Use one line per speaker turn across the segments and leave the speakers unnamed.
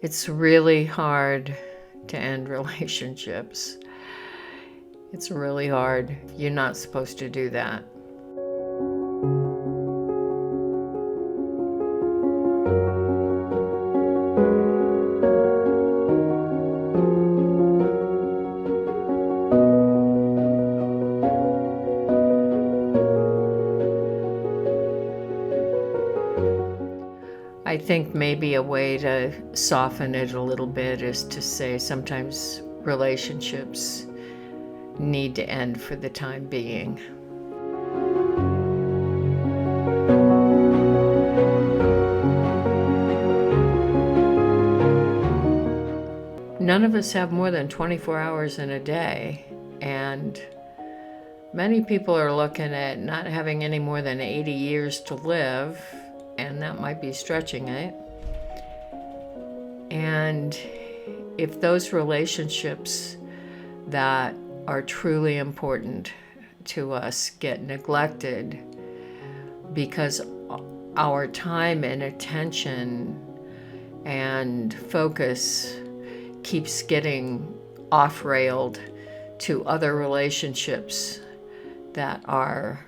It's really hard to end relationships. It's really hard. You're not supposed to do that. I think maybe a way to soften it a little bit is to say sometimes relationships need to end for the time being. None of us have more than 24 hours in a day, and many people are looking at not having any more than 80 years to live, and that might be stretching it. And if those relationships that are truly important to us get neglected because our time and attention and focus keeps getting off-railed to other relationships that are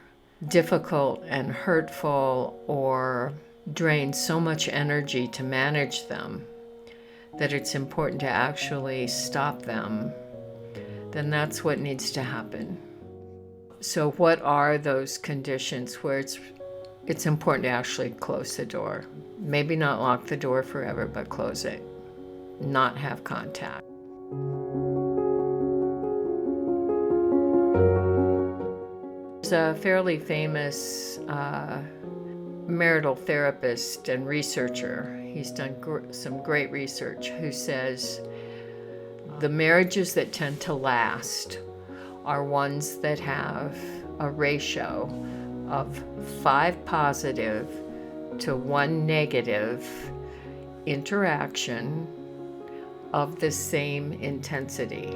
difficult and hurtful or drain so much energy to manage them that it's important to actually stop them, then that's what needs to happen. So what are those conditions where it's important to actually close the door? Maybe not lock the door forever, but close it. Not have contact. There's a fairly famous marital therapist and researcher. He's done some great research, who says the marriages that tend to last are ones that have a ratio of 5 positive to 1 negative interaction of the same intensity.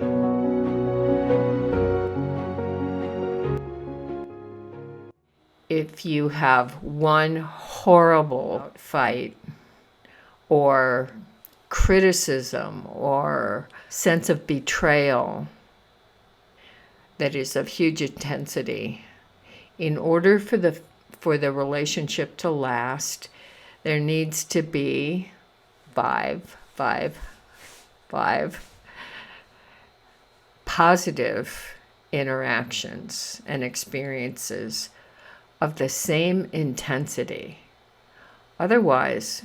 If you have one horrible fight or criticism or sense of betrayal that is of huge intensity, in order for the relationship to last, there needs to be 5 positive interactions and experiences of the same intensity. Otherwise,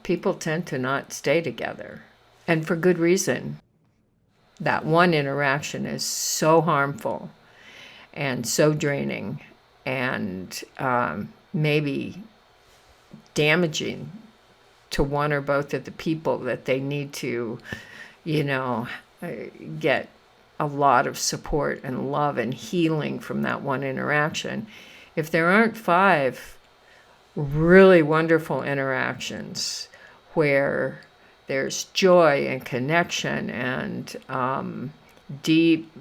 people tend to not stay together, and for good reason. That one interaction is so harmful and so draining and maybe damaging to one or both of the people that they need to, get a lot of support and love and healing from that one interaction. If there aren't 5 really wonderful interactions where there's joy and connection and deep,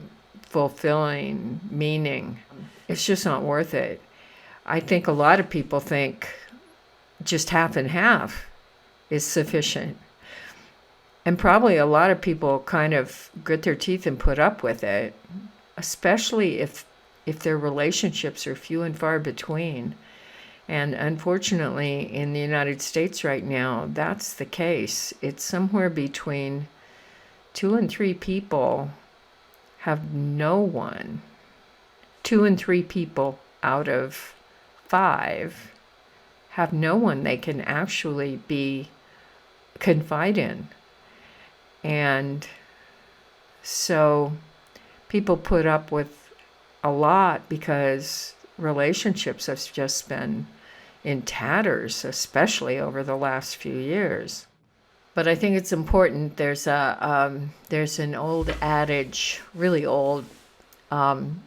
fulfilling meaning, it's just not worth it. I think a lot of people think just half and half is sufficient. And probably a lot of people kind of grit their teeth and put up with it, especially if their relationships are few and far between. And unfortunately, in the United States right now, that's the case. It's somewhere between 2 and 3 people have no one. 2 and 3 people out of 5 have no one they can actually be confide in. And so people put up with a lot because relationships have just been in tatters, especially over the last few years. But I think it's important. There's an old adage, really old, and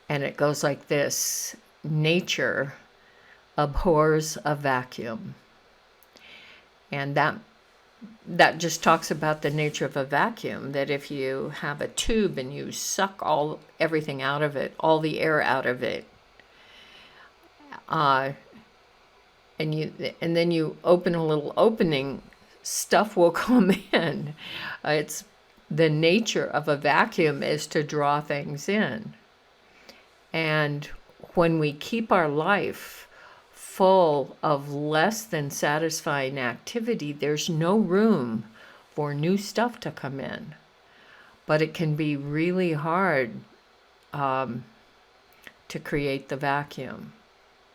it goes like this: nature abhors a vacuum. And that just talks about the nature of a vacuum, that if you have a tube and you suck everything out of it, all the air out of it, and then you open a little opening stuff will come in. It's the nature of a vacuum is to draw things in. And when we keep our life full of less than satisfying activity, there's no room for new stuff to come in. But it can be really hard to create the vacuum.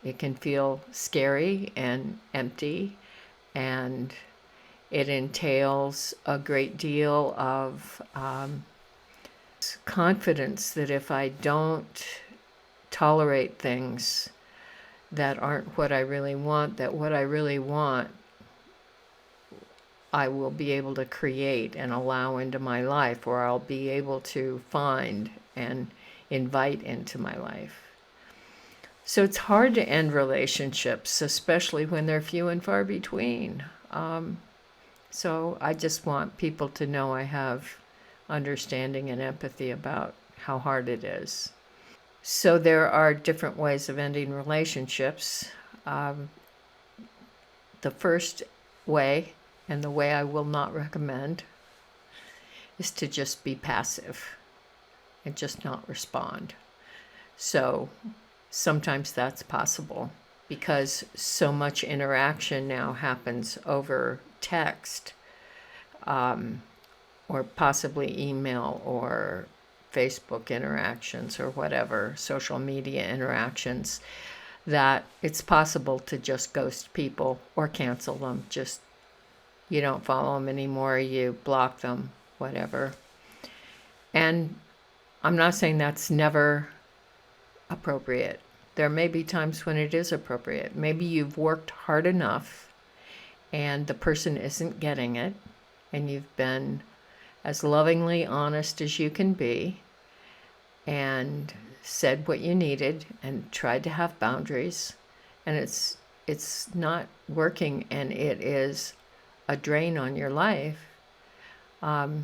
It can feel scary and empty, and it entails a great deal of confidence that if I don't tolerate things that aren't what I really want, that what I really want I will be able to create and allow into my life, or I'll be able to find and invite into my life. So it's hard to end relationships, especially when they're few and far between. So I just want people to know I have understanding and empathy about how hard it is. So there are different ways of ending relationships. The first way, and the way I will not recommend, is to just be passive and just not respond. So sometimes that's possible because so much interaction now happens over text, or possibly email or Facebook interactions or whatever, social media interactions, that it's possible to just ghost people or cancel them. Just, you don't follow them anymore, you block them, whatever. And I'm not saying that's never appropriate. There may be times when it is appropriate. Maybe you've worked hard enough and the person isn't getting it, and you've been as lovingly honest as you can be and said what you needed and tried to have boundaries, and it's not working and it is a drain on your life, to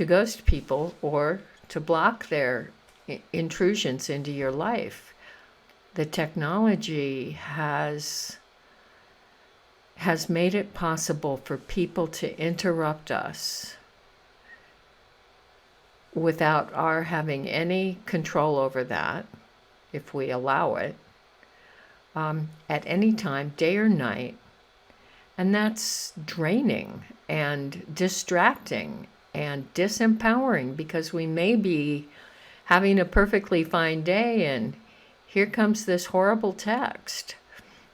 ghost people or to block their intrusions into your life. The technology has made it possible for people to interrupt us without our having any control over that, if we allow it, at any time, day or night. And that's draining and distracting and disempowering, because we may be having a perfectly fine day and here comes this horrible text,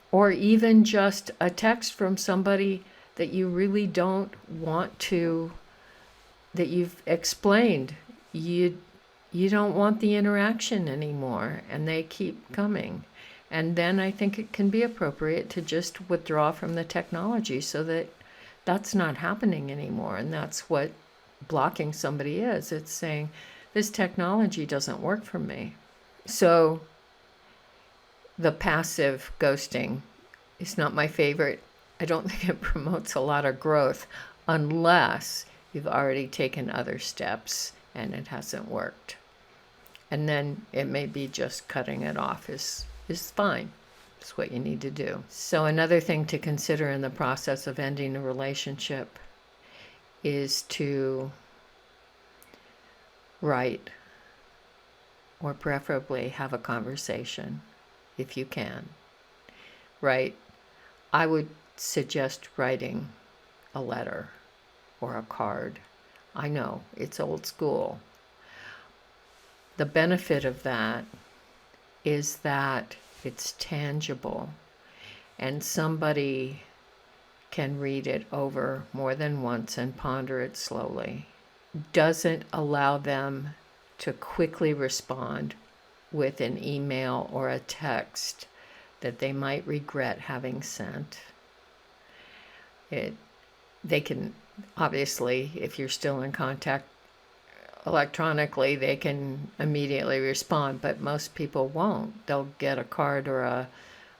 or even just a text from somebody that you really don't want to, that you've explained you don't want the interaction anymore, and they keep coming. And then I think it can be appropriate to just withdraw from the technology so that that's not happening anymore. And that's what blocking somebody is. It's saying, this technology doesn't work for me. So the passive ghosting is not my favorite. I don't think it promotes a lot of growth unless you've already taken other steps and it hasn't worked. And then it may be just cutting it off is fine. It's what you need to do. So another thing to consider in the process of ending a relationship is to write, or preferably have a conversation if you can. Write. I would suggest writing a letter or a card. I know it's old school. The benefit of that is that it's tangible and somebody can read it over more than once and ponder it slowly. Doesn't allow them to quickly respond with an email or a text that they might regret having sent. They can, obviously, if you're still in contact electronically, they can immediately respond, but most people won't. They'll get a card or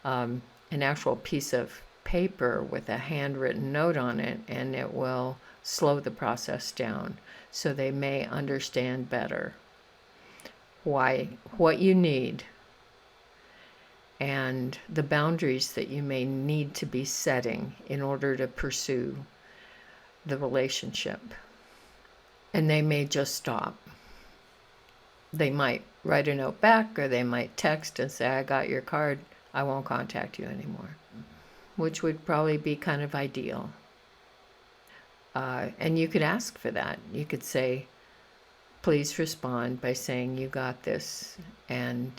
an actual piece of paper with a handwritten note on it, and it will slow the process down so they may understand better what you need and the boundaries that you may need to be setting in order to pursue the relationship. And they may just stop. They might write a note back, or they might text and say, I got your card, I won't contact you anymore, which would probably be kind of ideal. And you could ask for that. You could say, please respond by saying you got this and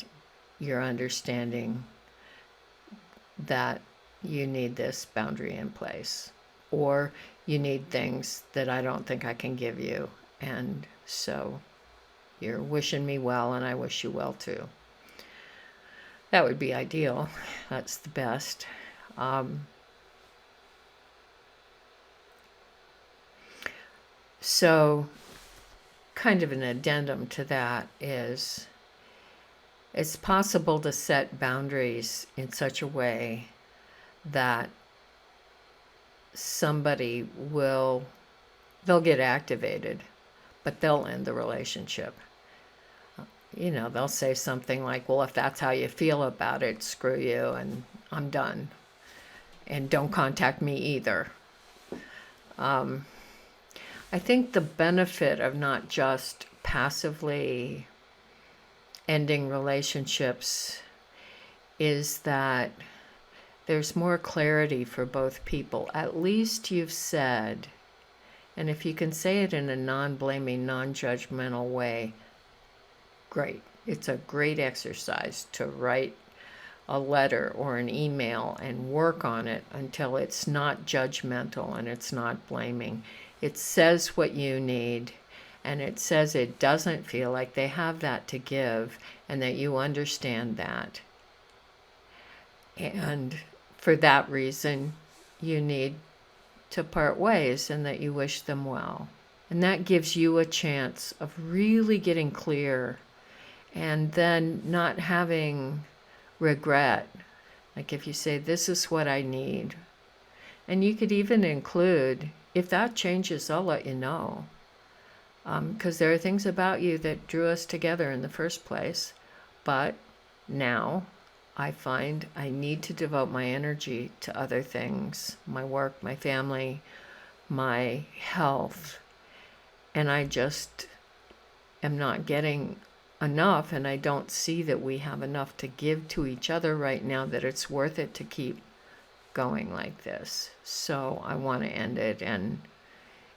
you're understanding that you need this boundary in place, or you need things that I don't think I can give you, and so you're wishing me well and I wish you well too. That would be ideal. That's the best. So kind of an addendum to that is, it's possible to set boundaries in such a way that somebody they'll get activated, but they'll end the relationship. They'll say something like, well, if that's how you feel about it, screw you, and I'm done. And don't contact me either. I think the benefit of not just passively ending relationships is that there's more clarity for both people. At least you've said, and if you can say it in a non-blaming, non-judgmental way, great. It's a great exercise to write a letter or an email and work on it until it's not judgmental and it's not blaming. It says what you need, and it says it doesn't feel like they have that to give, and that you understand that. And for that reason, you need to part ways, and that you wish them well. And that gives you a chance of really getting clear, and then not having regret. Like if you say, this is what I need. And you could even include, if that changes, I'll let you know. Because there are things about you that drew us together in the first place. But now I find I need to devote my energy to other things, my work, my family, my health. And I just am not getting enough, and I don't see that we have enough to give to each other right now that it's worth it to keep going like this. So I want to end it, and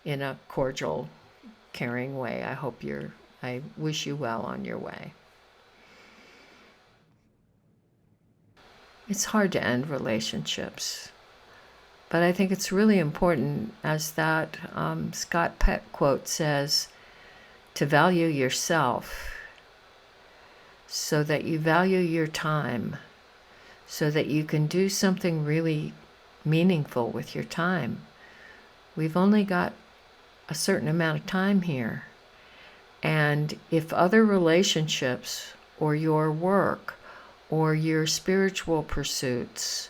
in a cordial, caring way. I wish you well on your way. It's hard to end relationships, but I think it's really important, as that Scott Peck quote says, to value yourself, so that you value your time, so that you can do something really meaningful with your time. We've only got a certain amount of time here. And if other relationships, or your work, or your spiritual pursuits,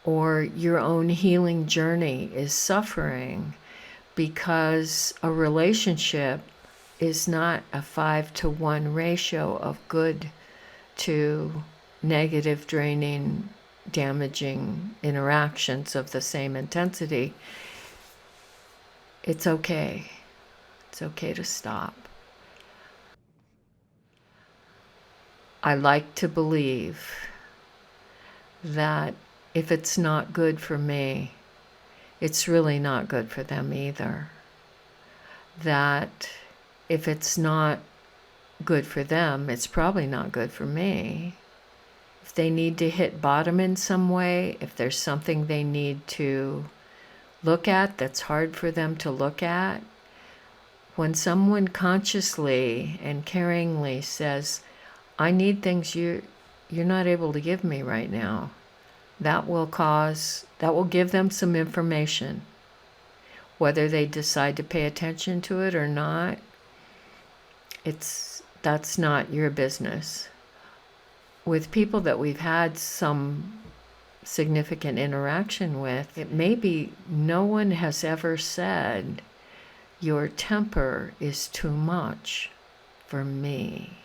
or your own healing journey is suffering because a relationship is not a 5-to-1 ratio of good to negative, draining, damaging interactions of the same intensity, it's okay. It's okay to stop. I like to believe that if it's not good for me, it's really not good for them either. That if it's not good for them, it's probably not good for me. If they need to hit bottom in some way, if there's something they need to look at that's hard for them to look at, when someone consciously and caringly says, I need things you're not able to give me right now, that will give them some information. Whether they decide to pay attention to it or not, that's not your business. With people that we've had some significant interaction with, it may be no one has ever said, your temper is too much for me.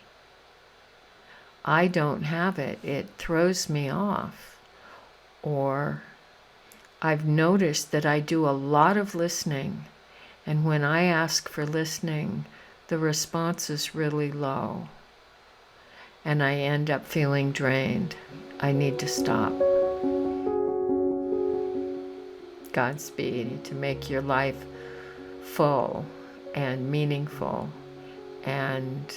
I don't have it. It throws me off. Or I've noticed that I do a lot of listening, and when I ask for listening, the response is really low, and I end up feeling drained. I need to stop. Godspeed to make your life full and meaningful and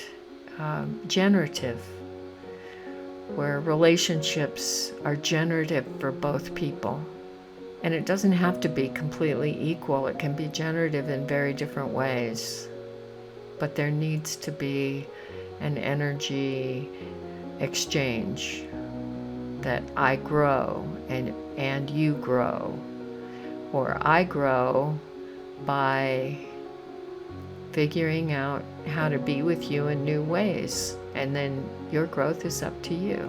generative, where relationships are generative for both people. And it doesn't have to be completely equal. It can be generative in very different ways. But there needs to be an energy exchange, that I grow and you grow. Or I grow by figuring out how to be with you in new ways. And then your growth is up to you.